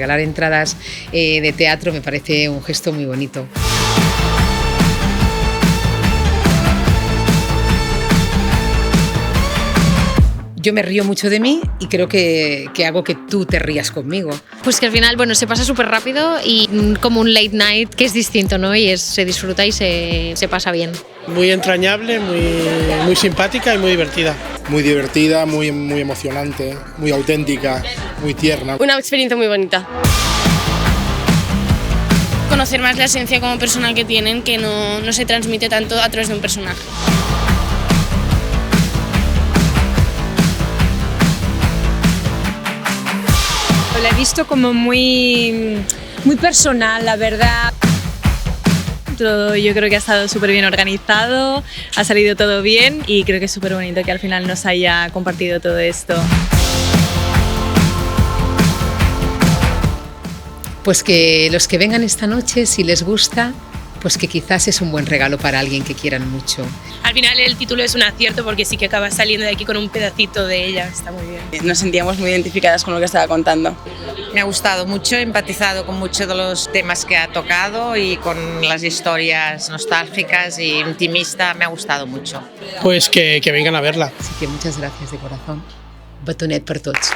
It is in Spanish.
regalar entradas de teatro me parece un gesto muy bonito. Yo me río mucho de mí y creo que hago que tú te rías conmigo. Pues que al final, bueno, se pasa súper rápido y como un late night que es distinto, ¿no? Y se disfruta y se pasa bien. Muy entrañable, muy simpática y muy divertida. Muy divertida, muy emocionante, muy auténtica, muy tierna. Una experiencia muy bonita. Conocer más la esencia como persona que tienen, que no se transmite tanto a través de un personaje. La he visto como muy personal, la verdad. Todo, yo creo que ha estado súper bien organizado, ha salido todo bien y creo que es súper bonito que al final nos haya compartido todo esto. Pues que los que vengan esta noche, si les gusta, pues que quizás es un buen regalo para alguien que quieran mucho. Al final el título es un acierto porque sí que acabas saliendo de aquí con un pedacito de ella, está muy bien. Nos sentíamos muy identificadas con lo que estaba contando. Me ha gustado mucho, he empatizado con muchos de los temas que ha tocado y con las historias nostálgicas y intimistas, me ha gustado mucho. Pues que vengan a verla. Así que muchas gracias de corazón. Betonet per tots.